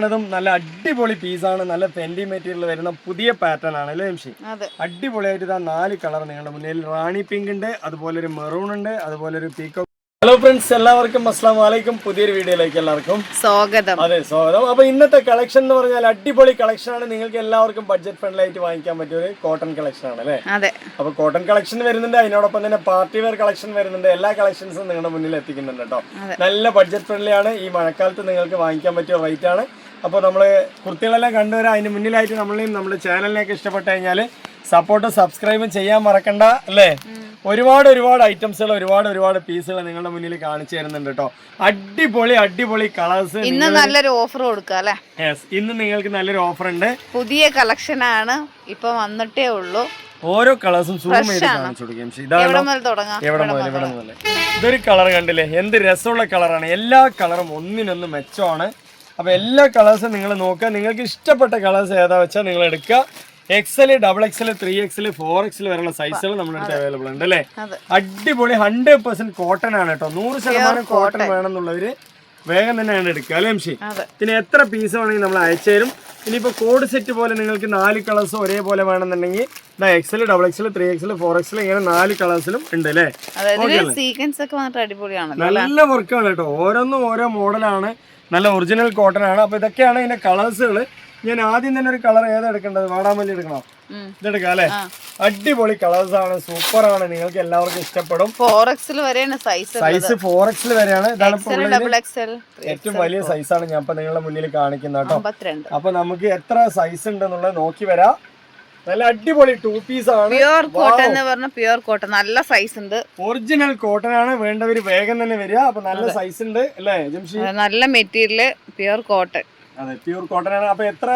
നല്ല അടിപൊളി പീസാണ്. നല്ല ഫെൻഡി മെറ്റീരിയൽ വരുന്ന പുതിയ പാറ്റേൺ ആണ് അല്ലേ ജംഷി? അടിപൊളിയായിട്ട് ഇതാ 4 കളർ നിങ്ങളുടെ മുന്നിൽ. റാണി പിങ്ക് ഉണ്ട്, അതുപോലെ ഒരു മെറൂൺ ഉണ്ട്, അതുപോലെ ഒരു പീക്കോ. ഹലോ ഫ്രണ്ട്സ്, എല്ലാവർക്കും അസ്സലാമു അലൈക്കും. പുതിയൊരു വീഡിയോയിലേക്ക് എല്ലാവർക്കും സ്വാഗതം. അതെ, സ്വാഗതം. അപ്പൊ ഇന്നത്തെ കളക്ഷൻ എന്ന് പറഞ്ഞാൽ അടിപൊളി കളക്ഷൻ ആണ്. നിങ്ങൾക്ക് എല്ലാവർക്കും ബഡ്ജറ്റ് ഫ്രണ്ട്ലി ആയിട്ട് വാങ്ങിക്കാൻ പറ്റിയ ഒരു കോട്ടൺ കളക്ഷൻ ആണ് അല്ലേ? അതെ. അപ്പൊ കോട്ടൺ കളക്ഷൻ വരുന്നുണ്ട്, അതിനോടൊപ്പം തന്നെ പാർട്ടി വെയർ കളക്ഷൻ വരുന്നുണ്ട്. എല്ലാ കളക്ഷൻസും നിങ്ങളുടെ മുന്നിൽ എത്തിക്കുന്നുണ്ട് കേട്ടോ. നല്ല ബഡ്ജറ്റ് ഫ്രണ്ട്ലി ആണ്. ഈ മഴക്കാലത്ത് നിങ്ങൾക്ക് വാങ്ങിക്കാൻ പറ്റിയ റേറ്റ് ആണ്. അപ്പോൾ നമ്മൾ കുർത്തികളെല്ലാം കണ്ടുവരാം. അതിന് മുന്നിലായിട്ട് നമ്മളെയും നമ്മുടെ ചാനലിനെയൊക്കെ ഇഷ്ടപ്പെട്ട് കഴിഞ്ഞാൽ സപ്പോർട്ടും സബ്സ്ക്രൈബും ചെയ്യാൻ മറക്കണ്ട അല്ലേ? ഒരുപാട് ഐറ്റംസുകൾ, ഒരുപാട് പീസുകൾ നിങ്ങളുടെ മുന്നിൽ കാണിച്ചു തരുന്നുണ്ട് കേട്ടോ. അടിപൊളി കളേഴ്സ്. ഇന്ന് നല്ലൊരു ഓഫർ കൊടുക്കുക അല്ലേ? യെസ്, ഇന്ന് നിങ്ങൾക്ക് നല്ലൊരു ഓഫർ ഉണ്ട്. പുതിയ കളക്ഷൻ ആണ്, ഇപ്പൊ വന്നിട്ടേ ഉള്ളൂ. ഓരോ കളേഴ്സും സൂം ചെയ്ത് കാണിച്ചു കൊടുക്കും. ഇതൊരു കളർ കണ്ടില്ലേ? എന്ത് രസമുള്ള കളറാണ്. എല്ലാ കളറും ഒന്നിനൊന്ന് മെച്ചമാണ്. അപ്പൊ എല്ലാ കളേഴ്സും നിങ്ങൾ നോക്കുക. നിങ്ങൾക്ക് ഇഷ്ടപ്പെട്ട കളേഴ്സ് ഏതാ വെച്ചാൽ നിങ്ങൾ എടുക്കുക. XL, XXL, 3XL, 4XL വരെയുള്ള സൈസുകൾ നമ്മുടെ അടുത്ത് അവൈലബിൾ ഉണ്ട് അല്ലേ? അടിപൊളി 100% കോട്ടൺ ആണ് കേട്ടോ. 100% കോട്ടൺ വേണമെന്നുള്ളവര് വേഗം തന്നെയാണ് എടുക്കുക അല്ലേ എംഷി? പിന്നെ എത്ര പീസ് വേണമെങ്കിൽ നമ്മൾ അയച്ചു തരും. ഇനിയിപ്പോ കോഡ് സെറ്റ് പോലെ നിങ്ങൾക്ക് 4 കളേഴ്സ് ഒരേപോലെ വേണമെന്നുണ്ടെങ്കിൽ XL, XXL, 3XL, 4XL ഇങ്ങനെ 4 കളേഴ്സിലും ഉണ്ട് അല്ലേ? നല്ല വർക്കാണ് കേട്ടോ. ഓരോന്നും ഓരോ മോഡലാണ്. നല്ല ഒറിജിനൽ കോട്ടൺ ആണ്. അപ്പൊ ഇതൊക്കെയാണ് ഇതിന്റെ കളേഴ്സുകൾ. ഞാൻ ആദ്യം തന്നെ ഒരു കളർ ഏതാ എടുക്കേണ്ടത്? വാടാമല്ലി എടുക്കണോ? ഇതെടുക്കാം അല്ലെ? അടിപൊളി കളേഴ്സ് ആണ്, സൂപ്പർ ആണ്. നിങ്ങൾക്ക് എല്ലാവർക്കും ഇഷ്ടപ്പെടും. 4XL വരെയാണ് സൈസ് 4XL വരെയാണ്. ഇതാണ് ഏറ്റവും വലിയ സൈസാണ് ഞാൻ ഇപ്പൊ നിങ്ങളുടെ മുന്നിൽ കാണിക്കുന്നത് കേട്ടോ. അപ്പൊ നമുക്ക് എത്ര സൈസ് ഉണ്ടെന്നുള്ളത് നോക്കി വരാം. നല്ല അടിപൊളി 2 പീസ് ആണ്. പ്യുവർ കോട്ടൺ എന്ന് പറഞ്ഞ പ്യുവർ കോട്ടൺ, നല്ല സൈസ് ഉണ്ട്. ഒറിജിനൽ കോട്ടൺ ആണ്. വേണ്ടവര് വേഗം തന്നെ വരിക. അപ്പൊ നല്ല സൈസ് ഉണ്ട് അല്ലേ ജംഷി? നല്ല മെറ്റീരിയൽ, പ്യുവർ കോട്ടൺ. അതെ, പ്യൂർ കോട്ടൺ ആണ്. അപ്പൊ എത്ര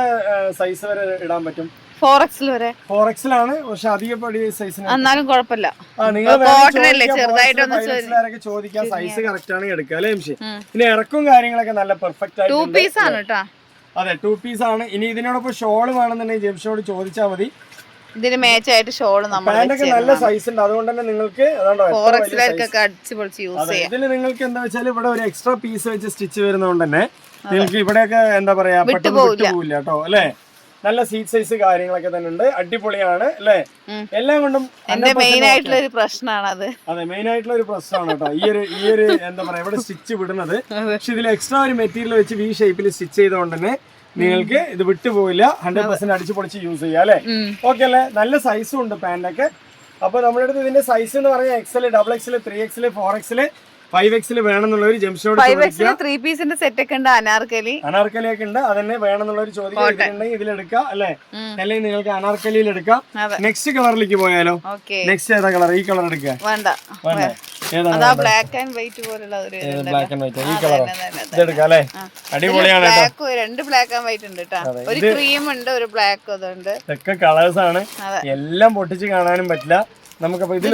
സൈസ് വരെ ഇടാൻ പറ്റും? 4XL വരെ. 4XL ആണ്, പക്ഷെ അധികപ്പടി സൈസിന് എന്നാലും കുഴപ്പമില്ല. ചോദിക്കാം, സൈസ് കറക്റ്റ് ആണ് എടുക്കുക അല്ലേ ജംഷി? പിന്നെ ഇറക്കും കാര്യങ്ങളൊക്കെ നല്ല പെർഫെക്റ്റ് ആയിട്ട് 2 പീസ് ആണ് കേട്ടോ. അതെ, 2 പീസ് ആണ്. ഇനി ഇതിനോടൊപ്പം ഷോള് വേണമെന്നുണ്ടെങ്കിൽ ജംഷിയോട് ചോദിച്ചാൽ മതി. ഇതിന് മാച്ച് ആയിട്ട് ഷോള് പാന്റൊക്കെ നല്ല സൈസ് ഉണ്ട്. അതുകൊണ്ട് തന്നെ നിങ്ങൾക്ക് ഇതിൽ നിങ്ങൾക്ക് എന്താ വെച്ചാൽ ഇവിടെ ഒരു എക്സ്ട്രാ പീസ് വെച്ച് സ്റ്റിച്ച് വരുന്നതുകൊണ്ട് തന്നെ നിങ്ങൾക്ക് ഇവിടെയൊക്കെ എന്താ പറയാ പെട്ടെന്ന് വിട്ടുപോകില്ല കേട്ടോ അല്ലേ? നല്ല സീറ്റ് സൈസ് കാര്യങ്ങളൊക്കെ തന്നെ ഉണ്ട്. അടിപൊളിയാണ് അല്ലേ? എല്ലാം കൊണ്ടും മെയിൻ ആയിട്ടുള്ള ഒരു പ്രശ്നമാണ് അത്. അതെ, മെയിൻ ആയിട്ടുള്ള ഒരു പ്രശ്നമാണ് കേട്ടോ ഈ ഒരു എന്താ പറയാ ഇവിടെ സ്റ്റിച്ച് വിടുന്നത്. പക്ഷെ ഇതിൽ എക്സ്ട്രാ ഒരു മെറ്റീരിയൽ വെച്ച് V ഷേപ്പിൽ സ്റ്റിച്ച് ചെയ്തുകൊണ്ട് തന്നെ നിങ്ങൾക്ക് ഇത് വിട്ടുപോയില്ല. 100% അടിച്ചു പൊളിച്ച് യൂസ് ചെയ്യാം അല്ലെ? ഓക്കെ അല്ലേ? നല്ല സൈസും ഉണ്ട് പാന്റൊക്കെ. അപ്പൊ നമ്മുടെ അടുത്ത് ഇതിന്റെ സൈസ് എന്ന് പറഞ്ഞാൽ XL, XXL, 3XL, 4XL, 5XL വേണമെന്നുള്ള ഒരു ജംഷോട് 3 പീസിന്റെ സെറ്റ് ഒക്കെ ഉണ്ട്. അനാർക്കലി ഒക്കെ ഉണ്ട്. അതന്നെ വേണമെന്നുള്ള ഒരു ചോദ്യം ഇതിലെടുക്കാം അല്ലെ? അല്ലെങ്കിൽ നിങ്ങൾക്ക് അനാർക്കലിയിൽ എടുക്കാം. നെക്സ്റ്റ് കളറിലേക്ക് പോയാലോ? നെക്സ്റ്റ് ഏതാ കളർ? ഈ കളർ എടുക്കുക? ബ്ലാക്ക് ആൻഡ് വൈറ്റ് പോലുള്ള ഈ കളർ ഇതെടുക്കാം അല്ലെ? അടിപൊളിയാണ്. 2 ബ്ലാക്ക് ആൻഡ് വൈറ്റ് ഉണ്ട് കേട്ടോ. ഒരു ക്രീം ഉണ്ട്, ഒരു ബ്ലാക്ക് അതുണ്ട്. ഇതൊക്കെ കളേഴ്സ് ആണ്. എല്ലാം പൊട്ടിച്ച് കാണാനും പറ്റില്ല. നമുക്കപ്പോ ഇതിൽ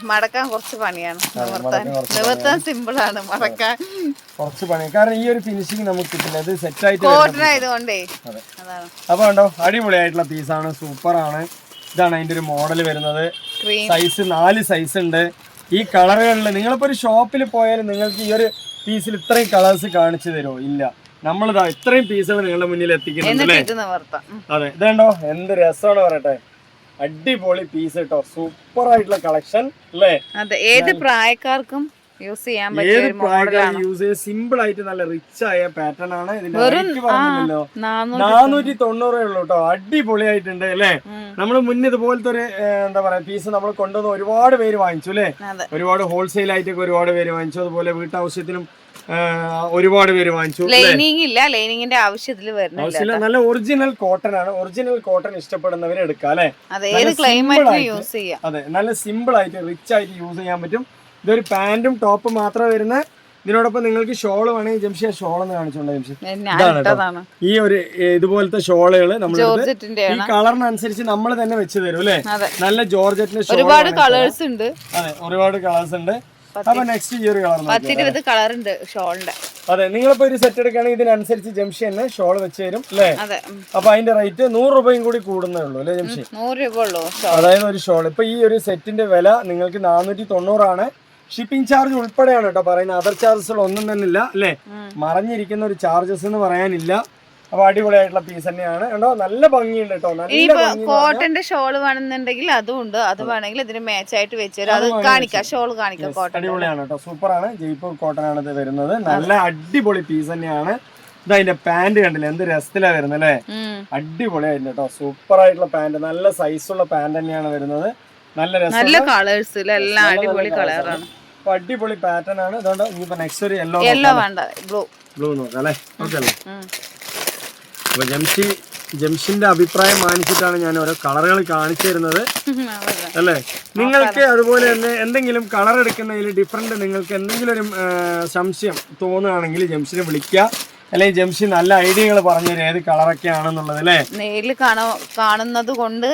മടക്കാൻ കുറച്ച് പണിയാണ്. നിവർത്താൻ സിമ്പിൾ ആണ്, മടക്കാൻ കുറച്ച് പണി. കാരണം ഈ ഒരു ഫിനിഷിംഗ് നമുക്ക് കിട്ടില്ല. ഇത് സെറ്റ് ആയിട്ട് കോട്ടൺ ആയതുകൊണ്ടേ. അപ്പൊ കണ്ടോ, അടിപൊളിയായിട്ടുള്ള പീസാണ്, സൂപ്പർ ആണ്. ഇതാണ് അതിന്റെ ഒരു മോഡൽ വരുന്നത്. സൈസ് 4 സൈസ് ഉണ്ട്. ഈ കളറുകളിൽ നിങ്ങളിപ്പോ ഒരു ഷോപ്പിൽ പോയാലും നിങ്ങൾക്ക് ഈ ഒരു പീസിൽ ഇത്രയും കളേഴ്സ് കാണിച്ചു തരുമോ? ഇല്ല. നമ്മളിതാ ഇത്രയും പീസുകൾ നിങ്ങളുടെ മുന്നിൽ എത്തിക്കുന്നുണ്ട്. അതെ, ഇതുണ്ടോ എന്ത് രസമാണ് പറയട്ടെ. അടിപൊളി പീസ് കേട്ടോ. സൂപ്പർ ആയിട്ടുള്ള കളക്ഷൻ അല്ലേ? അതെ, ഏത് പ്രായക്കാർക്കും യൂസ് ചെയ്യാൻ പറ്റിയ ഒരു മോഡലാണ്. യൂസ് ചെയ്യാൻ സിമ്പിൾ ആയിട്ട് നല്ല റിച്ച് ആയ പാറ്റേൺ ആണ്. ഇതിന്റെ റേറ്റ് പറഞ്ഞില്ലല്ലോ, 490 ഉള്ളൂ കേട്ടോ. അടിപൊളിയായിട്ടുണ്ട് അല്ലേ? നമ്മൾ മുന്നേ ഇതുപോലത്തെ ഒരു എന്താ പറയാ പീസ് നമ്മൾ കൊണ്ടുവന്ന് ഒരുപാട് പേര് വാങ്ങിച്ചു അല്ലേ? ഒരുപാട് ഹോൾസെയിൽ ആയിട്ടൊക്കെ ഒരുപാട് പേര് വാങ്ങിച്ചു. അതുപോലെ വീട്ടാവശ്യത്തിനും ഒരുപാട് പേര് വാങ്ങിച്ചു. ലൈനിങ്ങിന്റെ ആവശ്യത്തിൽ വരുന്നില്ല. നല്ല ഒറിജിനൽ കോട്ടൺ ആണ്. ഒറിജിനൽ കോട്ടൺ ഇഷ്ടപ്പെടുന്നവരെ എടുക്കാം അല്ലെ? അതെ, നല്ല സിമ്പിൾ ആയിട്ട് റിച്ച് ആയിട്ട് യൂസ് ചെയ്യാൻ പറ്റും. ഇതൊരു പാന്റും ടോപ്പും മാത്രമേ വരുന്ന. ഇതിനോടൊപ്പം നിങ്ങൾക്ക് ഷോള് വേണമെങ്കിൽ ജംഷി ഷോൾ എന്ന് കാണിച്ചോണ്ടോ ജംഷി? ഇതാണ് ഈ ഒരു ഇതുപോലത്തെ ഷോളുകള് നമ്മൾ ഈ കളറിനനുസരിച്ച് നമ്മൾ തന്നെ വെച്ച് തരും അല്ലെ? നല്ല ജോർജറ്റിന്റെ ഒരുപാട് കളേഴ്സ് ഉണ്ട്. അതെ, ഒരുപാട് കളേഴ്സ് ഉണ്ട്. അപ്പൊ നെക്സ്റ്റ് ഈ ഒരു കളർ ഉണ്ട് ഷോളിന്റെ. അതെ, നിങ്ങളിപ്പോ ഒരു സെറ്റ് എടുക്കുകയാണെങ്കിൽ ഇതിനനുസരിച്ച് ജംഷി തന്നെ ഷോൾ വെച്ച് തരും അല്ലേ? അപ്പൊ അതിന്റെ റേറ്റ് 100 രൂപയും കൂടി കൂടുന്നേ ഉള്ളൂ അല്ലെ ജംഷി? 100 രൂപ ഉള്ളൂ. അതായത് ഒരു ഷോൾ ഇപ്പൊ ഈ ഒരു സെറ്റിന്റെ വില നിങ്ങൾക്ക് 490 ആണ്. ഷിപ്പിംഗ് ചാർജ് ഉൾപ്പെടെയാണ് കേട്ടോ പറയുന്നത്. അതർ ചാർജസുകൾ ഒന്നും തന്നെ ഇല്ല അല്ലേ, മറഞ്ഞിരിക്കുന്ന ഒരു ചാർജസ് എന്ന് പറയാനില്ല. അപ്പൊ അടിപൊളിയായിട്ടുള്ള പീസ് തന്നെയാണ് കേട്ടോ, നല്ല ഭംഗിയുണ്ട് കേട്ടോ. കോട്ടന്റെ ഷോള് വേണമെന്നുണ്ടെങ്കിൽ അതും ഉണ്ട്, അത് വേണമെങ്കിൽ ഇതിന് മാച്ച് ആയിട്ട് വെച്ചു അത് കാണിക്കാം, ഷോള് കാണിക്കാം. കോട്ടൺ അടിപൊളിയാണ് കേട്ടോ, സൂപ്പറാണ്. ജയ്പൂർ കോട്ടൺ ആണ് ഇത് വരുന്നത്. നല്ല അടിപൊളി പീസ് തന്നെയാണ്. ഇതതിന്റെ പാന്റ് കണ്ടില്ല, എന്ത് രസത്തിലാ വരുന്നത് അല്ലേ, അടിപൊളിയായിരുന്നു കേട്ടോ. സൂപ്പർ ആയിട്ടുള്ള പാന്റ്, നല്ല സൈസുള്ള പാന്റ് തന്നെയാണ് വരുന്നത്. നല്ല കളേഴ്സ് എല്ലാം അടിപൊളി കളറാണ്, അടിപൊളി പാറ്റേൺ ആണ്. അതുകൊണ്ട് ഇനിയിപ്പോ നെക്സ്റ്റ് ഒരു യെല്ലോ വേണ്ട, ബ്ലൂ നോക്കാം അല്ലേ. ഓക്കെ അല്ലേ. അപ്പൊ ജംഷിന്റെ അഭിപ്രായം മാനിച്ചിട്ടാണ് ഞാൻ ഓരോ കളറുകൾ കാണിച്ചു തരുന്നത് അല്ലേ. നിങ്ങൾക്ക് അതുപോലെ തന്നെ എന്തെങ്കിലും കളർ എടുക്കുന്നതിൽ ഡിഫറെന്റ് നിങ്ങൾക്ക് എന്തെങ്കിലും ഒരു സംശയം തോന്നുകയാണെങ്കിൽ ജംഷിനെ വിളിക്കുക, അല്ലെങ്കിൽ ജംഷി നല്ല ഐഡിയകൾ പറഞ്ഞുതരും ഏത് കളറൊക്കെ ആണെന്നുള്ളത് അല്ലേ. നേരിൽ കാണുന്നത് കൊണ്ട്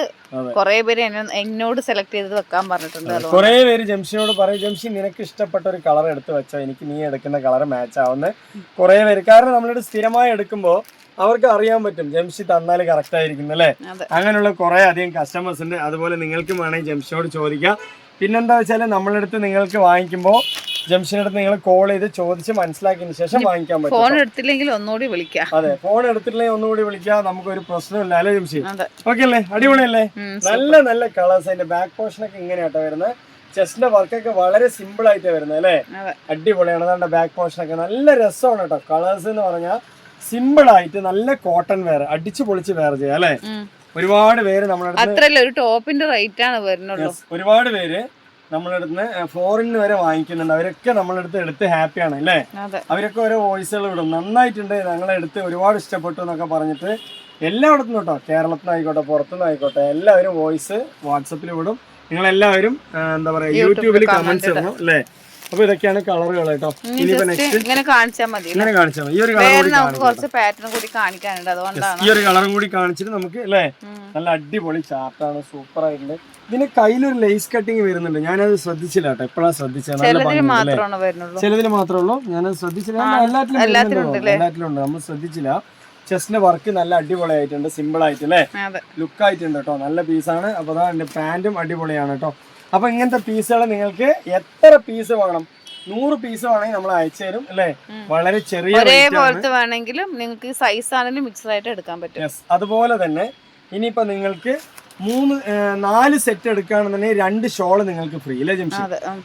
കുറെ പേര് എന്നോട് സെലക്ട് ചെയ്ത് വെക്കാൻ പറഞ്ഞിട്ടുണ്ട്. കുറെ പേര് ജംഷിനോട് പറയും, ജംഷി നിനക്ക് ഇഷ്ടപ്പെട്ട ഒരു കളർ എടുത്ത് വെച്ചോ, എനിക്ക് നീ എടുക്കുന്ന കളർ മാച്ച് ആവുന്ന കുറെ പേര്. കാരണം നമ്മളിവിടെ സ്ഥിരമായി എടുക്കുമ്പോൾ അവർക്ക് അറിയാൻ പറ്റും ജംഷി തന്നാൽ കറക്റ്റ് ആയിരിക്കും അല്ലേ. അങ്ങനെയുള്ള കുറെ അധികം കസ്റ്റമേഴ്സ് ഉണ്ട്. അതുപോലെ നിങ്ങൾക്കും വേണമെങ്കിൽ ജംഷിനോട് ചോദിക്കാം. പിന്നെന്താ വെച്ചാൽ നമ്മളടുത്ത് നിങ്ങൾക്ക് വാങ്ങിക്കുമ്പോൾ ജംഷിന്റെ അടുത്ത് നിങ്ങൾ കോൾ ചെയ്ത് ചോദിച്ച് മനസ്സിലാക്കിയതിന് ശേഷം വാങ്ങിക്കാൻ പറ്റും. ഫോൺ എടുത്തില്ലെങ്കിൽ ഒന്നുകൂടി വിളിക്കാം. അതെ, ഫോൺ എടുത്തില്ലെങ്കിൽ ഒന്നുകൂടി വിളിക്കാം, നമുക്കൊരു പ്രശ്നമില്ല അല്ലേ ജംഷി. ഓക്കെ അല്ലേ, അടിപൊളിയല്ലേ. നല്ല നല്ല കളേഴ്സ്. അതിന്റെ ബാക്ക് പോർഷൻ ഒക്കെ ഇങ്ങനെയാട്ടോ വരുന്നത്. ചെസ്റ്റിന്റെ വർക്കൊക്കെ വളരെ സിമ്പിൾ ആയിട്ട് വരുന്നത് അല്ലേ, അടിപൊളിയാണ്. അതുകൊണ്ട് ബാക്ക് പോർഷൻ ഒക്കെ നല്ല രസമാണ് കേട്ടോ. കളേഴ്സ് എന്ന് പറഞ്ഞാൽ സിമ്പിൾ ആയിട്ട് നല്ല കോട്ടൺ വെയർ, അടിച്ചു പൊളിച്ച് വെയർ ചെയ്യാം അല്ലേ. ഒരുപാട് പേര് നമ്മളടുത്ത് ടോപ്പിന്റെ റേറ്റ് ആണ് വരുന്നുള്ളൂ. ഒരുപാട് പേര് നമ്മളടുത്ത് ഫോറിന് വരെ വാങ്ങിക്കുന്നുണ്ട്. അവരൊക്കെ നമ്മളടുത്ത് എടുത്ത് ഹാപ്പിയാണ് അല്ലേ. അവരൊക്കെ ഓരോ വോയിസുകൾ വിടും, നന്നായിട്ടുണ്ട്, ഞങ്ങളെ എടുത്ത് ഒരുപാട് ഇഷ്ടപ്പെട്ടു എന്നൊക്കെ പറഞ്ഞിട്ട് എല്ലായിടത്തും കേട്ടോ, കേരളത്തിനായിക്കോട്ടെ പുറത്തുനിന്ന് ആയിക്കോട്ടെ, എല്ലാവരും വോയിസ് വാട്സപ്പിൽ വിടും. നിങ്ങളെല്ലാവരും എന്താ പറയാ യൂട്യൂബിൽ കമന്റ്സ് ഇടണം അല്ലേ. അപ്പൊ ഇതൊക്കെയാണ് കളറുകൾ കേട്ടോ. ഇനിയിപ്പോ നെക്സ്റ്റ് ഇങ്ങനെ കാണിച്ചാൽ മതി. ഇങ്ങനെ കാണിച്ചാൽ മതി. ഈ ഒരു കളർ കുറച്ച് പാറ്റേൺ കൂടി കാണിക്കാനുണ്ട്, അതുകൊണ്ടാണ് ഈ ഒരു കളറും കൂടി കാണിച്ചിട്ട് നമുക്ക് അല്ലേ. നല്ല അടിപൊളി ചാർട്ടാണ്, സൂപ്പർ ആയിട്ടുണ്ട്. ഇതിന് കയ്യിലൊരു ലേസ് കട്ടിങ് വരുന്നുണ്ട്, ഞാനത് ശ്രദ്ധിച്ചില്ല കേട്ടോ. എപ്പോഴാണ് ശ്രദ്ധിച്ചത്, നല്ല ചിലതിൽ മാത്രമേ ഉള്ളൂ, ഞാനത് ശ്രദ്ധിച്ചില്ല. എല്ലാത്തിലും ഉണ്ട്, നമ്മൾ ശ്രദ്ധിച്ചില്ല. ചെസ്റ്റിന്റെ വർക്ക് നല്ല അടിപൊളിയായിട്ടുണ്ട്, സിമ്പിൾ ആയിട്ട് അല്ലേ, ലുക്ക് ആയിട്ടുണ്ട് കേട്ടോ. നല്ല പീസാണ്. അപ്പൊ അതാ എന്റെ പാന്റും അടിപൊളിയാണ് കേട്ടോ. അപ്പൊ ഇങ്ങനത്തെ പീസുകൾ നിങ്ങൾക്ക് എത്ര പീസ് വേണം, 100 പീസ് വേണമെങ്കിൽ നമ്മൾ അയച്ചു തരും അല്ലേ. വളരെ ചെറിയ വേണമെങ്കിലും നിങ്ങൾക്ക് സൈസ് ആണെങ്കിലും മിക്സഡ് ആയിട്ട് എടുക്കാൻ പറ്റും. അതുപോലെ തന്നെ ഇനിയിപ്പോ നിങ്ങൾക്ക് 4 സെറ്റ് എടുക്കുകയാണെന്നുണ്ടെങ്കിൽ 2 ഷോള് നിങ്ങൾക്ക് ഫ്രീ അല്ലേ ജംഷി.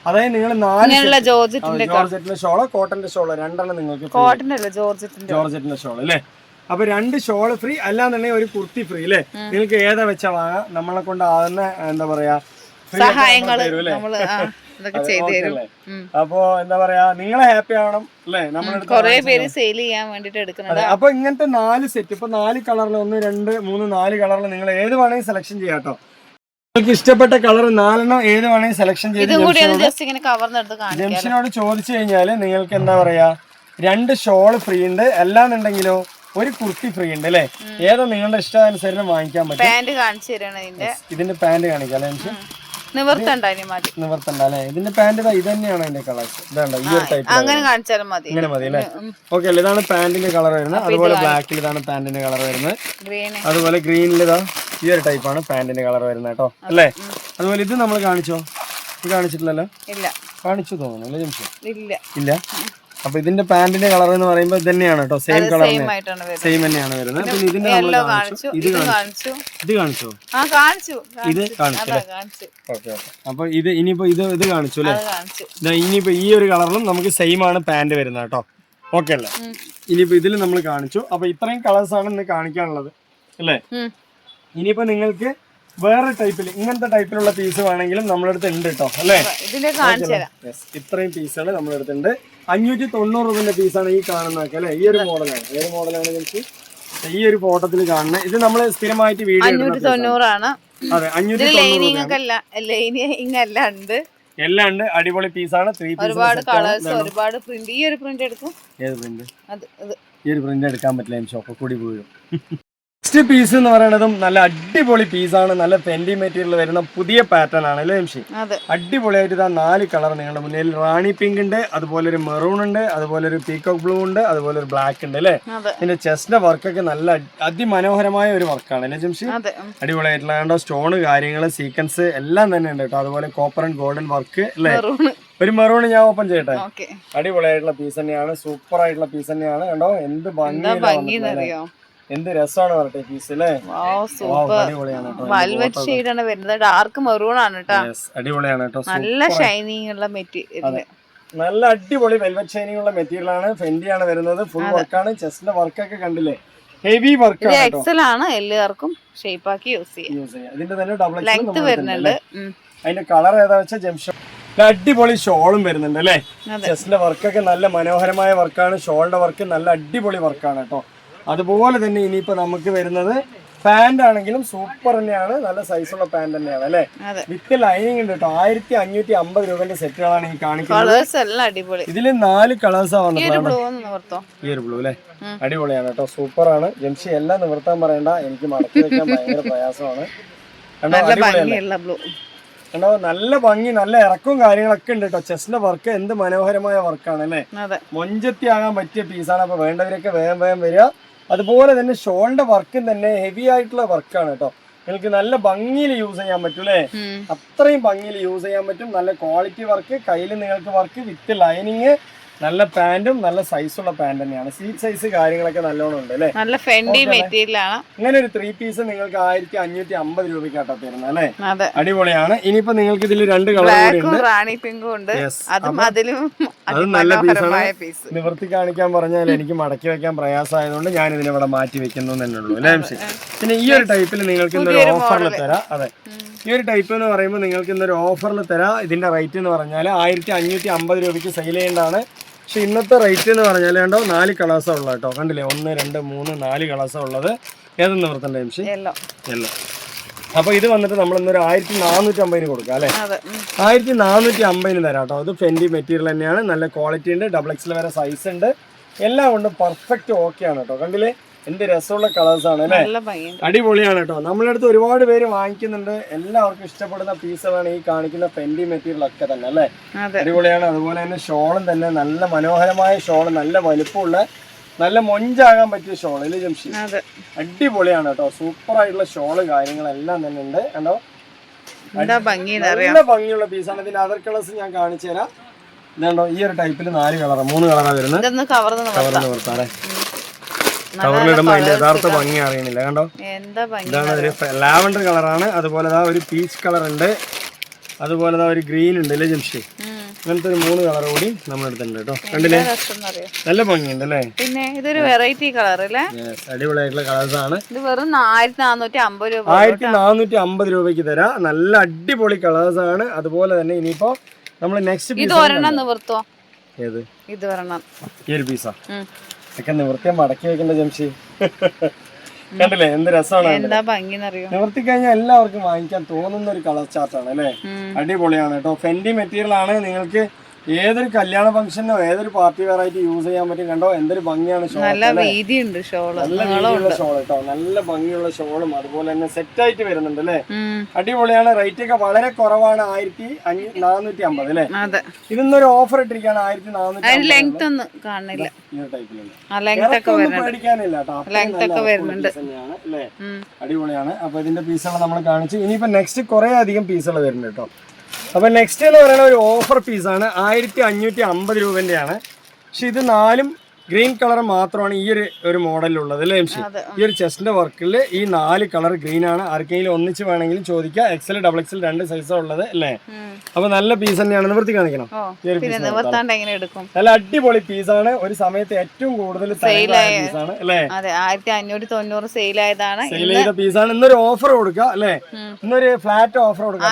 അതായത് നിങ്ങൾ 4 ജോർജറ്റിന്റെ ഷോള്, കോട്ടന്റെ ഷോള് 2 നിങ്ങൾക്ക് ജോർജറ്റിന്റെ ഷോള് അല്ലേ. അപ്പൊ 2 ഷോള് ഫ്രീ, അല്ലാന്നുണ്ടെങ്കിൽ ഒരു കുർത്തി ഫ്രീ അല്ലേ. നിങ്ങൾക്ക് ഏതാ വെച്ചാ വാങ്ങാം, നമ്മളെ കൊണ്ട് ആകുന്ന എന്താ പറയാ സഹായങ്ങൾ. അപ്പൊ എന്താ പറയാ, നിങ്ങളെ ഹാപ്പി ആവണം അല്ലേ. അപ്പൊ ഇങ്ങനത്തെ 4 സെറ്റ്, ഇപ്പൊ 4 കളറിൽ 1 2 3 4 കളറിൽ നിങ്ങൾ ഏത് വേണമെങ്കിൽ സെലക്ഷൻ ചെയ്യാം കേട്ടോ. നിങ്ങൾക്ക് ഇഷ്ടപ്പെട്ട കളർ 4 ഏത് വേണമെങ്കിൽ സെലക്ഷൻ ചെയ്ത് ജംഷനോട് ചോദിച്ചു കഴിഞ്ഞാല് നിങ്ങൾക്ക് എന്താ പറയാ 2 ഷോള് ഫ്രീ ഉണ്ട്, അല്ലാന്നുണ്ടെങ്കിലോ ഒരു കുർത്തി ഫ്രീ ഉണ്ട് അല്ലേ. ഏതാ നിങ്ങളുടെ ഇഷ്ടാനുസരണം വാങ്ങിക്കാൻ പറ്റും. ഇതിന്റെ പാന്റ് കാണിക്കാം അല്ലേ. നിവർത്തണ്ട അല്ലേ. ഇതിന്റെ പാന്റ് ഇത് തന്നെയാണ് അതിന്റെ കളേഴ്സ്. ഇതാണ്ടോ ഈ ഒരു ടൈപ്പ്, ഇങ്ങനെ മതി അല്ലേ. ഓക്കെ അല്ലേ. ഇതാണ് പാന്റിന്റെ കളർ വരുന്നത്. അതുപോലെ ബ്ലാക്കിൽ ഇതാണ് പാന്റിന്റെ കളർ വരുന്നത്. അതുപോലെ ഗ്രീനിൽ ഇതാ ഈ ഒരു ടൈപ്പാണ് പാന്റിന്റെ കളർ വരുന്നത് കേട്ടോ അല്ലേ. അതുപോലെ ഇത് നമ്മൾ കാണിച്ചോ, ഇത് കാണിച്ചിട്ടില്ലല്ലോ. കാണിച്ചു തോന്നുന്നു അല്ലേ ജംഷി. ഇല്ല. അപ്പൊ ഇതിന്റെ പാന്റിന്റെ കളർ എന്ന് പറയുമ്പോൾ ഇത് തന്നെയാണ് കേട്ടോ, സെയിം കളർ സെയിം തന്നെയാണ് വരുന്നത്. പിന്നെ ഇതിന്റെ നമ്മൾ കാണിച്ചു, ഇത് കാണിച്ചോ, ഇത് കാണിച്ചു. ഓക്കെ. അപ്പൊ ഇത് ഇനിയിപ്പോ ഇത് കാണിച്ചു അല്ലേ. ഇനിയിപ്പോ ഈ ഒരു കളറിലും നമുക്ക് സെയിം ആണ് പാന്റ് വരുന്നത് കേട്ടോ. ഓക്കെ അല്ലേ. ഇനിയിപ്പോ ഇതിൽ നമ്മൾ കാണിച്ചു. അപ്പൊ ഇത്രയും കളേഴ്സ് ആണ് ഇന്ന് കാണിക്കാനുള്ളത് അല്ലേ. ഇനിയിപ്പോ നിങ്ങൾക്ക് വേറെ ടൈപ്പിൽ ഇങ്ങനത്തെ ടൈപ്പിലുള്ള പീസ് വേണമെങ്കിലും നമ്മുടെ അടുത്ത് ഉണ്ട് കേട്ടോ അല്ലേ. ഇത്രയും പീസുകൾ നമ്മുടെ അടുത്തുണ്ട്. 590 രൂപന്റെ പീസാണ് ഈ കാണുന്നതൊക്കെ അല്ലെ. ഈ ഒരു മോഡലാണ്, ഏത് മോഡലാണ് നിങ്ങൾക്ക് ഈ ഒരു ഫോട്ടോത്തിൽ കാണുന്നത്. ഇത് നമ്മൾ സ്ഥിരമായിട്ട് വീഡിയോ 590 അതെ 590 എല്ലാം ഉണ്ട്. അടിപൊളി പീസാണ്. 3 പീസ് ഒരുപാട് പ്രിന്റ്. ഈ ഒരു പ്രിന്റ് എടുക്കും. ഏത് പ്രിന്റ്? ഈ ഒരു പ്രിന്റ് എടുക്കാൻ പറ്റില്ല, ഷോപ്പ് കൂടി വീഴും. നെക്സ്റ്റ് പീസ് എന്ന് പറയുന്നതും നല്ല അടിപൊളി പീസാണ്. നല്ല ഫെൻഡി മെറ്റീരിയൽ വരുന്ന പുതിയ പാറ്റേൺ ആണ് അല്ലേ ജംഷി. അടിപൊളിയായിട്ട് ഇതാ 4 കളർ നിങ്ങളുടെ മുന്നിൽ. റാണി പിങ്ക് ഉണ്ട്, അതുപോലെ ഒരു മെറൂൺ ഉണ്ട്, അതുപോലെ ഒരു പീകോക്ക് ബ്ലൂ ഉണ്ട്, അതുപോലെ ഒരു ബ്ലാക്ക് ഉണ്ട് അല്ലേ. ഇതിന്റെ ചെസ്റ്റിന്റെ വർക്കൊക്കെ നല്ല അതിമനോഹരമായ ഒരു വർക്കാണ് അല്ലേ ജംഷി. അടിപൊളിയായിട്ടുള്ള സ്റ്റോണ് കാര്യങ്ങള് സീക്വൻസ് എല്ലാം തന്നെ ഉണ്ട് കേട്ടോ. അതുപോലെ കോപ്പർ ആൻഡ് ഗോൾഡൻ വർക്ക് അല്ലേ. ഒരു മെറൂൺ ഞാൻ ഓപ്പൺ ചെയ്യട്ടെ. ഓക്കെ, അടിപൊളിയായിട്ടുള്ള പീസ് തന്നെയാണ്, സൂപ്പർ ആയിട്ടുള്ള പീസ് തന്നെയാണ്. കണ്ടോ എന്ത് ഭംഗിയെന്നറിയോ, എന്ത് രസമാണ് പറട്ടെ പീസ് അല്ലേ. അടിപൊളിയാണ്. വൽവെറ്റ് ഷെയ്ഡ് ആണ് വരുന്നത്, ഡാർക്ക് മെറൂൺ ആണ് കേട്ടോ. അടിപൊളിയാണ് കേട്ടോ, നല്ല ഷൈനിങ് ഉള്ള മെറ്റീരിയൽ, നല്ല അടിപൊളി വെൽവെറ്റ് ഷൈനിങ് ഉള്ള മെറ്റീരിയൽ ആണ്. ഫെൻഡി ആണ് വരുന്നത്, ഫുൾ വർക്കാണ്. ചെസ്റ്റിന്റെ വർക്കൊക്കെ കണ്ടില്ലേ, ഹെവി വർക്ക് ആണ്. എക്സൽ ആണ്, എല്ലാവർക്കും ഷേപ്പ് ആക്കി യൂസ് ചെയ്യാം. ഇതിന്റെ തന്നെ ഡബിൾ ലെങ്ത് വരുന്നുണ്ട്. അതിന്റെ കളർ ഏതാ വെച്ചാൽ ജംഷൻ. അടിപൊളി ഷോളും വരുന്നുണ്ട് അല്ലേ. ചെസ്റ്റിന്റെ വർക്കൊക്കെ നല്ല മനോഹരമായ വർക്കാണ്. ഷോളിന്റെ വർക്ക് നല്ല അടിപൊളി വർക്കാണ് കേട്ടോ. അതുപോലെ തന്നെ ഇനിയിപ്പോ നമുക്ക് വരുന്നത് പാന്റ് ആണെങ്കിലും സൂപ്പർ തന്നെയാണ്, നല്ല സൈസുള്ള പാന്റ് തന്നെയാണ് അല്ലെ. വിത്ത് ലൈനിങ് ഉണ്ട് കേട്ടോ. 1550 രൂപന്റെ സെറ്റുകളാണ് ഈ കാണിക്കുന്നത്. ഇതില് 4 കളേഴ്സാ വന്നിട്ടുള്ളത്. ഈ ഒരു ബ്ലൂ അല്ലെ, അടിപൊളിയാണ് കേട്ടോ, സൂപ്പർ ആണ്. ജംഷി എല്ലാം നിവർത്താൻ പറയണ്ട, എനിക്ക് മടക്കി വെക്കാൻ ഭയങ്കര പ്രയാസമാണ്. കണ്ടോ നല്ല ഭംഗി, നല്ല ഇറക്കവും കാര്യങ്ങളൊക്കെ ഉണ്ട് കേട്ടോ. ചെസ്റ്റിന്റെ വർക്ക് എന്ത് മനോഹരമായ വർക്കാണ് അല്ലെ. മൊഞ്ചത്തി ആകാൻ പറ്റിയ പീസാണ്. അപ്പൊ വേണ്ടവരൊക്കെ വേഗം വേഗം വരിക. അതുപോലെ തന്നെ ഷോളിന്റെ വർക്കും തന്നെ ഹെവി ആയിട്ടുള്ള വർക്കാണ് കേട്ടോ. നിങ്ങൾക്ക് നല്ല ഭംഗിയിൽ യൂസ് ചെയ്യാൻ പറ്റും അല്ലേ, അത്രയും ഭംഗിയിൽ യൂസ് ചെയ്യാൻ പറ്റും. നല്ല ക്വാളിറ്റി വർക്ക്, കയ്യിൽ നിങ്ങൾക്ക് വർക്ക് വിത്ത് ലൈനിങ്, നല്ല പാന്റും നല്ല സൈസുള്ള പാന്റ് തന്നെയാണ്. സീറ്റ് സൈസ് കാര്യങ്ങളൊക്കെ നല്ലോണം ഉണ്ട് അല്ലേ. നല്ല ഫെൻഡി മെറ്റീരിയൽ ആണ്. ഇങ്ങനെ ഒരു 3 പീസ് നിങ്ങൾക്ക് 1550 രൂപയ്ക്കാട്ടോ തരുന്നത് അല്ലേ. അടിപൊളിയാണ്. ഇനിയിപ്പോ നിങ്ങൾക്ക് ഇതിൽ 2 കളർ റാണി പിങ്കും ഉണ്ട്. അത് നല്ല പീസാണ്. നിവർത്തി കാണിക്കാൻ പറഞ്ഞാൽ എനിക്ക് മടക്കി വെക്കാൻ പ്രയാസമായതുകൊണ്ട് ഞാൻ ഇതിനിവിടെ മാറ്റി വെക്കുന്നു തന്നെ ഉള്ളൂ അല്ലേ. പിന്നെ ഈ ഒരു ടൈപ്പിൽ നിങ്ങൾക്ക് ഇന്നൊരു ഓഫറിൽ തരാം. അതെ, ഈ ഒരു ടൈപ്പ് എന്ന് പറയുമ്പോൾ നിങ്ങൾക്ക് ഇന്നൊരു ഓഫറിൽ തരാം. ഇതിന്റെ റേറ്റ് എന്ന് പറഞ്ഞാൽ 1550 രൂപയ്ക്ക് സെയിൽ ചെയ്യേണ്ടതാണ്. പക്ഷെ ഇന്നത്തെ റേറ്റ് എന്ന് പറഞ്ഞാൽ കണ്ടോ 4 കളേഴ്സാണ് ഉള്ളത് കേട്ടോ. കണ്ടില്ലേ, 1 2 3 4 കളേഴ്സാണ് ഉള്ളത്. ഏതെന്ന് നിവർത്തണ്ടേ ജംഷി? യെല്ലോ. അപ്പൊ ഇത് വന്നിട്ട് നമ്മൾ ഇന്നൊരു 1450 കൊടുക്കാം അല്ലെ. 1450 തരാം കേട്ടോ. ഇത് ഫെൻഡി മെറ്റീരിയൽ തന്നെയാണ്, നല്ല ക്വാളിറ്റി ഉണ്ട്, ഡബിൾ എക്സൽ വരെ സൈസ് ഉണ്ട്, എല്ലാം കൊണ്ടും പെർഫെക്റ്റ് ഓക്കെ ആണ് കേട്ടോ. കണ്ടില്ലേ എന്ത് രസമുള്ള കളേഴ്സ് ആണ് അല്ലേ, അടിപൊളിയാണ് കേട്ടോ. നമ്മളെ അടുത്ത് ഒരുപാട് പേര് വാങ്ങിക്കുന്നുണ്ട്. എല്ലാവർക്കും ഇഷ്ടപ്പെടുന്ന പീസുകളാണ് ഈ കാണിക്കുന്ന ഫെൻഡി മെറ്റീരിയൽ ഒക്കെ തന്നെ അല്ലേ, അടിപൊളിയാണ്. അതുപോലെ തന്നെ ഷോളും തന്നെ നല്ല മനോഹരമായ ഷോള്, നല്ല വലുപ്പമുള്ള, നല്ല മൊഞ്ചാകാൻ പറ്റിയ ഷോൾ അല്ലേ ജംഷി, അടിപൊളിയാണ് കേട്ടോ. സൂപ്പർ ആയിട്ടുള്ള ഷോള് കാര്യങ്ങളെല്ലാം തന്നെ ഉണ്ട് കണ്ടോ. നല്ല ഭംഗിയുള്ള പീസാണ്. ഇതിന്റെ അതർ കളേഴ്സ് ഞാൻ കാണിച്ചു തരാം. ഇതുണ്ടോ, ഈ ഒരു ടൈപ്പിൽ 4 കളറാണ്, 3 കളറാണ് വരുന്നത്. കവർന്ന് നിർത്താറേ, കവറിലിടുമ്പോ അതിന്റെ യഥാർത്ഥ ഭംഗി അറിയണില്ല കണ്ടോ. ഇതാണ് ഒരു ലാവൻഡർ കളറാണ്. അതുപോലെ ഒരു പീച്ച് കളർ ഉണ്ട്, അതുപോലെ ഒരു ഗ്രീൻ ഉണ്ട് അല്ലേ ജംഷി. അങ്ങനത്തെ ഒരു 3 കളർ കൂടി നമ്മളെടുത്തിട്ടുണ്ട് കേട്ടോ. കണ്ടില്ലേ, നല്ല ഭംഗിയുണ്ട് അല്ലേ. പിന്നെ ഇതൊരു വെറൈറ്റി കളർ അല്ലേ, അടിപൊളിയായിട്ടുള്ള കളേഴ്സ് ആണ്. ഇത് വെറും 1450 രൂപ, 1450 രൂപയ്ക്ക് തരാം. നല്ല അടിപൊളി കളേഴ്സ് ആണ്. അതുപോലെ തന്നെ ഇനിയിപ്പോ നമ്മൾ നെക്സ്റ്റ് ഇത് ഒരെണ്ണം നിവർത്തോ. ഏത്? ഇത് ഒരെണ്ണം, ഈ ഒരു പീസാ ഒക്കെ നിവൃത്തിയെ മടക്കി വെക്കേണ്ട ജംഷി. കണ്ടില്ലേ എന്ത് രസമാണ്, നിവർത്തി കഴിഞ്ഞാൽ എല്ലാവർക്കും വാങ്ങിക്കാൻ തോന്നുന്ന ഒരു കളർ ചാർട്ടാണ് അല്ലേ. അടിപൊളിയാണ് കേട്ടോ. ഫെൻഡി മെറ്റീരിയൽ ആണ്. നിങ്ങൾക്ക് ഏതൊരു കല്യാണ ഫംഗ്ഷനോ ഏതൊരു പാർട്ടി വെയർ ആയിട്ട് യൂസ് ചെയ്യാൻ പറ്റും. കണ്ടോ എന്തൊരു ഭംഗിയാണ് ഷോൾ, നല്ല വീതിയുള്ള ഷോൾ കേട്ടോ. നല്ല ഭംഗിയുള്ള ഷോളും അതുപോലെ തന്നെ സെറ്റ് ആയിട്ട് വരുന്നുണ്ട് അല്ലേ, അടിപൊളിയാണ്. റേറ്റ് ഒക്കെ വളരെ കുറവാണ്, 1450 അല്ലേ. ഇതിന്നൊരു ഓഫർ ഇട്ടിരിക്കുകയാണ് 1450. ലെങ്ത് ഒന്നും കാണില്ല, പേടിക്കാനില്ല അല്ലേ, അടിപൊളിയാണ്. അപ്പൊ ഇതിന്റെ പീസുകൾ നമ്മൾ കാണിച്ചു. ഇനിയിപ്പോ നെക്സ്റ്റ് കുറെ അധികം പീസുകൾ വരുന്നുണ്ട് കേട്ടോ. അപ്പൊ നെക്സ്റ്റ് എന്ന് പറയുന്ന ഒരു ഓഫർ പീസാണ്, 1550 രൂപന്റെയാണ്. പക്ഷെ ഇത് 4 ഗ്രീൻ കളർ മാത്രമാണ് ഈ ഒരു മോഡലിലുള്ളത് അല്ലേ ജംഷി. ഈ ഒരു ചെസ്റ്റിന്റെ വർക്കിൽ ഈ 4 കളർ ഗ്രീൻ ആണ്. ആർക്കെങ്കിലും ഒന്നിച്ച് വേണമെങ്കിലും ചോദിക്കാം. എക്സൽ ഡബിൾ എക്സൽ 2 സൈസാണ് ഉള്ളത് അല്ലേ. അപ്പൊ നല്ല പീസ് തന്നെയാണ്. നിവർത്തി കാണിക്കണം. നല്ല അടിപൊളി പീസാണ്. ഒരു സമയത്ത് ഏറ്റവും കൂടുതൽ പീസാണ് അല്ലേ. 1590 സെയിൽ ആയതാണ്, സെയിൽ ചെയ്ത പീസാണ്. ഇന്നൊരു ഓഫർ കൊടുക്കാം അല്ലേ, ഇന്നൊരു ഫ്ലാറ്റ് ഓഫർ കൊടുക്കാം.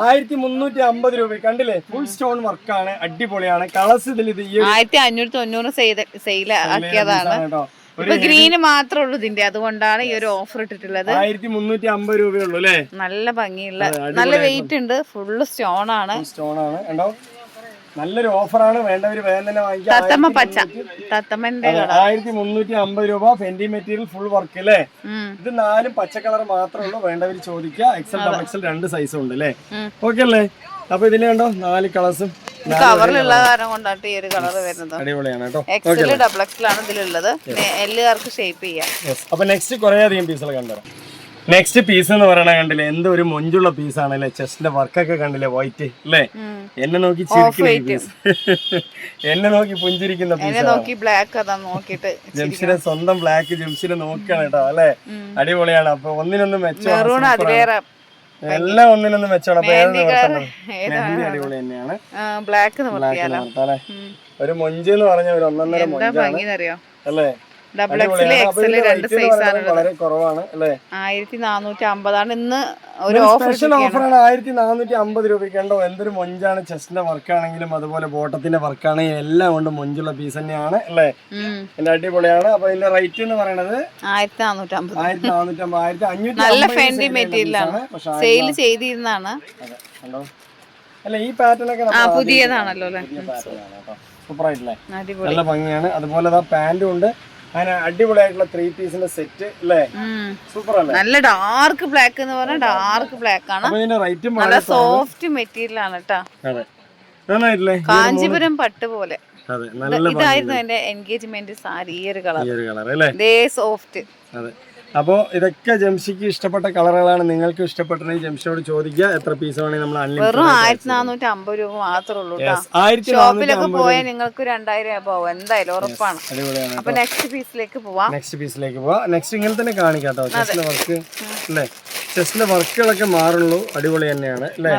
1350 രൂപ. കണ്ടില്ലേ, ഫുൾ സ്റ്റോൺ വർക്കാണ്, അടിപൊളിയാണ്. കളേഴ്സ് ഇതിൽ ഇത് 1590 സെയിൽ ആക്കിയതാണ്. ഇപ്പൊ ഗ്രീന് മാത്രമേ ഉള്ളൂ ഇതിന്റെ, അതുകൊണ്ടാണ് ഈ ഒരു ഓഫർ ഇട്ടിട്ടുള്ളത്. 1350 രൂപയുള്ളൂ അല്ലേ. നല്ല ഭംഗിയുള്ള, നല്ല വെയിറ്റ് ഉണ്ട്, ഫുള്ള് സ്റ്റോൺ ആണ്. നല്ലൊരു ഓഫറാണ്, വേണ്ടവര് വേഗം തന്നെ വാങ്ങിക്കാം. 1350 രൂപ. ഫെൻഡി മെറ്റീരിയൽ ഫുൾ വർക്ക് അല്ലേ. ഇത് 4 പച്ച കളർ മാത്രമേ ഉള്ളൂ, വേണ്ടവര് ചോദിക്കുക. എക്സൽ ഡബിൾ എക്സൽ 2 സൈസും ഉണ്ട് അല്ലേ. ഓക്കെ അല്ലേ. അപ്പൊ ഇതില് കണ്ടോ 4 കളേഴ്സും കവറിലുള്ള കാരണം കൊണ്ടാണ് ഈ ഒരു കളർ വരുന്നത്. അടിപൊളിയാണ് കേട്ടോ. എക്സൽ ഡബിൾ എക്സൽ ആണ് ഇതിലുള്ളത്, എല്ലാവർക്കും ഷേപ്പ് ചെയ്യാം. അപ്പൊ നെക്സ്റ്റ് കുറെ അധികം പീസുകൾ കണ്ടുതരാം. നെക്സ്റ്റ് പീസ് എന്ന് പറയണ കണ്ടില്ലേ, എന്തോ ഒരു മൊഞ്ചുള്ള പീസാണ് അല്ലേ, ചെസ്റ്റിന്റെ വർക്കൊക്കെ കണ്ടില്ലേ, വൈറ്റ് അല്ലേ, എന്നെ നോക്കി എന്നെ നോക്കി പുഞ്ചിരിക്കുന്ന പീസ്. ജംഷിനെ സ്വന്തം ബ്ലാക്ക് ജംഷിനെ നോക്കുകയാണ് കേട്ടോ അല്ലെ, അടിപൊളിയാണ്. അപ്പൊ ഒന്നിനൊന്നും മെച്ചം, എല്ലാം ഒന്നിനൊന്നും മെച്ചമാണ്. മെഹന്തി അടിപൊളി തന്നെയാണ്, ബ്ലാക്ക് അല്ലെ. ഒരു മൊഞ്ച് എന്ന് പറഞ്ഞ ഒരു 1.5 മൊഞ്ചാണ് അല്ലേ. വളരെ കുറവാണ് അല്ലേ, 1450 ഇന്ന് ഒരു സ്പെഷ്യൽ ഓഫറാണ്. 1450 രൂപയ്ക്ക് കണ്ടോ, എന്തൊരു മൊഞ്ചാണ്. ചെസ്റ്റിന്റെ വർക്കാണെങ്കിലും അതുപോലെ ബോട്ടത്തിന്റെ വർക്കാണെങ്കിലും എല്ലാം കൊണ്ട് മൊഞ്ചുള്ള പീസ് തന്നെയാണ് അല്ലേ, എന്റെ അടിപൊളിയാണ്. അപ്പൊ ഇതിന്റെ റേറ്റ് എന്ന് പറയുന്നത് 1450, നല്ല ഫെൻഡി മെറ്റീരിയൽ ആണ്, സെയിൽ ചെയ്തിരുന്നാണ് അല്ല. ഈ പാറ്റേൺ ഒക്കെ പുതിയതാണല്ലോ അല്ലേ, സൂപ്പർ ആയിട്ടില്ലേ, നല്ല ഭംഗിയാണ്. അതുപോലെ പാന്റും ഉണ്ട്, അങ്ങനെ അടിപൊളിയായിട്ടുള്ള 3 പീസിന്റെ സെറ്റ് അല്ലേ, സൂപ്പർ അല്ലേ. നല്ല ഡാർക്ക് ബ്ലാക്ക് എന്ന് പറഞ്ഞാൽ ഡാർക്ക് ബ്ലാക്ക് ആണ്, നല്ല സോഫ്റ്റ് മെറ്റീരിയൽ ആണ് കേട്ടോ. അതെ, നന്നായിട്ടില്ലേ, കാഞ്ചീപുരം പട്ട് പോലെ. ഇതായിരുന്നു എന്റെ എൻഗേജ്മെന്റ് സാരി, ഈ ഒരു കളർ അല്ലേ, സോഫ്റ്റ്. അതെ, അപ്പോൾ ഇതൊക്കെ ജംഷിക്ക് ഇഷ്ടപ്പെട്ട കളറുകളാണ്. നിങ്ങൾക്ക് ഇഷ്ടപ്പെട്ടെങ്കിൽ ജംഷിയോട് ചോദിക്കുക, എത്ര പീസ് വേണമെങ്കിൽ നമ്മൾ വെറും 1450 രൂപ മാത്രമേ ഉള്ളൂ. ഷോപ്പിലൊക്കെ പോയാൽ നിങ്ങൾക്ക് 2000 രൂപ ആവും എന്തായാലും, ഉറപ്പാണ്. അപ്പൊ നെക്സ്റ്റ് പീസിലേക്ക് പോവാം. നെക്സ്റ്റ് ഇങ്ങനെ തന്നെ കാണിക്കാം കേട്ടോ. ചെസ്റ്റിന്റെ വർക്ക് അല്ലേ, ചെസ്റ്റിന്റെ വർക്കുകളൊക്കെ മാറുള്ളൂ, അടിപൊളി തന്നെയാണ് അല്ലേ.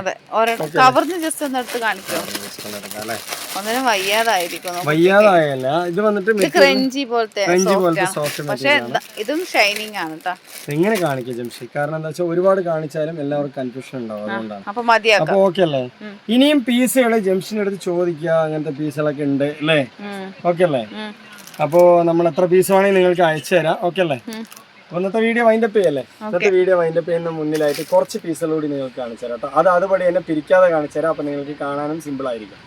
കവർന്ന് ജസ്റ്റ് ഒന്ന് എടുത്ത് കാണിക്കാം, ഒന്നിനും വയ്യാതായല്ല. ഇത് വന്നിട്ട് ക്രഞ്ചി പോലത്തെ സോഫ്റ്റ്, പക്ഷെ ഇതും ഷൈനിങ് ആണ് കേട്ടോ. എങ്ങനെ കാണിക്കാം ജംഷി, കാരണം എന്താ വെച്ചാൽ ഒരുപാട് കാണിച്ചാലും എല്ലാവർക്കും കൺഫ്യൂഷൻ ഉണ്ടാവും, അതുകൊണ്ടാണ്. അപ്പൊ ഓക്കെ അല്ലേ. ഇനിയും പീസുകൾ ജംഷിന്റെ അടുത്ത് ചോദിക്കുക, അങ്ങനത്തെ പീസുകളൊക്കെ ഉണ്ട് അല്ലേ, ഓക്കെ അല്ലേ. അപ്പോ നമ്മൾ എത്ര പീസ് വേണമെങ്കിൽ നിങ്ങൾക്ക് അയച്ചു തരാം, ഓക്കെ അല്ലേ. അപ്പൊ ഇന്നത്തെ വീഡിയോ വൈൻഡപ്പ് ചെയ്യല്ലേ. ഇന്നത്തെ വീഡിയോ വൈൻഡപ്പ് ചെയ്യുന്ന മുന്നിലായിട്ട് കുറച്ച് പീസുകൾ കൂടി നിങ്ങൾക്ക് കാണിച്ചു തരാം കേട്ടോ. അത് അതുപടി തന്നെ പിരിക്കാതെ കാണിച്ചു തരാം, അപ്പൊ നിങ്ങൾക്ക് കാണാനും സിമ്പിൾ ആയിരിക്കും.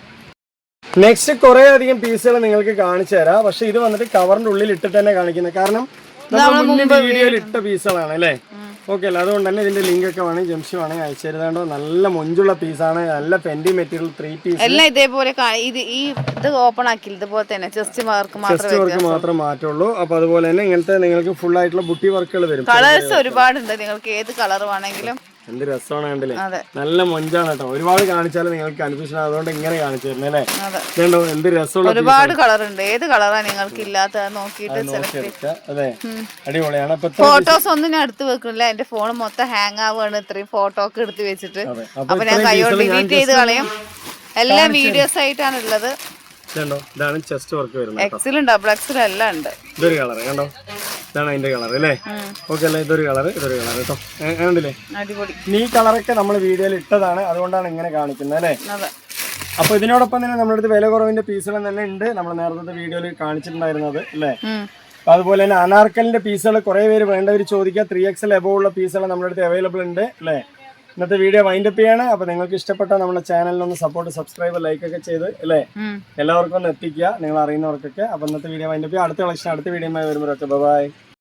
നെക്സ്റ്റ് കുറെ അധികം പീസുകൾ നിങ്ങൾക്ക് കാണിച്ചു തരാം, പക്ഷെ ഇത് വന്നിട്ട് കവറിന്റെ ഉള്ളിൽ ഇട്ടിട്ട് തന്നെ കാണിക്കുന്നത്, കാരണം നമ്മൾ വീഡിയോയിൽ ഇട്ട പീസുകളാണ് അല്ലേ, ഓക്കെ അല്ലേ. അതുകൊണ്ട് തന്നെ ഇതിന്റെ ലിങ്ക് ഒക്കെ വേണമെങ്കിൽ ജംഷി വേണമെങ്കിൽ അയച്ചു തരുന്നുണ്ടോ. നല്ല മൊഞ്ചുള്ള പീസാണ്, നല്ല ഫെൻഡി മെറ്റീരിയൽ 3 പീസ് എല്ലാം ഇതേപോലെ. ഇത് ഓപ്പൺ ആക്കില്ല, ഇതുപോലെ തന്നെ ചെസ്റ്റ് വർക്ക് മാത്രം മാറ്റുള്ളൂ. അപ്പൊ അതുപോലെ തന്നെ ഇങ്ങനത്തെ നിങ്ങൾക്ക് ഫുൾ ആയിട്ടുള്ള ബുട്ടി വർക്കുകൾ വരും. കളേഴ്സ് ഒരുപാടുണ്ട്, നിങ്ങൾക്ക് ഏത് കളർ വേണമെങ്കിലും. എന്ത് രസമാണ് കണ്ടില്ലേ, നല്ല മൊഞ്ചാണ് കേട്ടോ. ഒരുപാട് കാണിച്ചാലും നിങ്ങൾക്ക് കൺഫ്യൂഷൻ, അതുകൊണ്ട് ഇങ്ങനെ കാണിച്ചു തരുന്നത് അല്ലേ. ഇതുണ്ടോ എന്ത് രസമുള്ള, ഒരുപാട് കളർ ഉണ്ട്, ഏത് കളറാണ് നിങ്ങൾക്ക് ഇല്ലാത്ത നോക്കിയിട്ട്. അതെ, അടിപൊളിയാണ്. ഫോട്ടോസ് ഒന്നും ഞാൻ എടുത്ത് വെക്കുന്നില്ല, എന്റെ ഫോൺ മൊത്തം ഹാങ് ആവുകയാണ് ഇത്രയും ഫോട്ടോ ഒക്കെ എടുത്ത് വെച്ചിട്ട്. അപ്പൊ ഞാൻ കൈയോട് ഡിലീറ്റ് ചെയ്ത് കളയും. എല്ലാം വീഡിയോസ് ആയിട്ടാണ് ഉള്ളത്. ഇതാണ് ചെസ്റ്റ് വർക്ക് വരുന്നത്, എക്സിലും ഡബിൾ എക്സിലും എല്ലാം ഉണ്ട്. ഇതൊരു കളർ കണ്ടോ, ഇതാണ് അതിന്റെ കളർ അല്ലേ, ഓക്കെ അല്ലേ. ഇതൊരു കളർ കേട്ടോ, കണ്ടില്ലേ. ഈ കളറൊക്കെ നമ്മൾ വീഡിയോയിൽ ഇട്ടതാണ്, അതുകൊണ്ടാണ് ഇങ്ങനെ കാണിക്കുന്നത് അല്ലേ. അപ്പൊ ഇതിനോടൊപ്പം തന്നെ നമ്മുടെ അടുത്ത് വില കുറവിന്റെ പീസുകൾ തന്നെ ഉണ്ട്, നമ്മൾ നേരത്തെ വീഡിയോയിൽ കാണിച്ചിട്ടുണ്ടായിരുന്നത് അല്ലേ. അതുപോലെ തന്നെ അനാർക്കലിന്റെ പീസുകൾ കുറെ പേര് വേണ്ടവർ ചോദിക്കുക, 3XL എബോവ് ഉള്ള പീസുകൾ നമ്മുടെ അടുത്ത് അവൈലബിൾ ഉണ്ട് അല്ലേ. ഇന്നത്തെ വീഡിയോ വൈൻഡപ്പ് ചെയ്യാണ്. അപ്പൊ നിങ്ങൾക്ക് ഇഷ്ടപ്പെട്ട നമ്മുടെ ചാനലിനൊന്ന് സപ്പോർട്ട്, സബ്സ്ക്രൈബ്, ലൈക്ക് ഒക്കെ ചെയ്ത് അല്ലേ എല്ലാവർക്കും ഒന്ന് എത്തിക്കുക, നിങ്ങൾ അറിയുന്നവർക്കൊക്കെ. അപ്പൊ ഇന്നത്തെ വീഡിയോ വൈൻഡപ്പ് ചെയ്യുക. അടുത്ത കളക്ഷൻ അടുത്ത വീഡിയോ വരുമ്പോൾ ബൈ.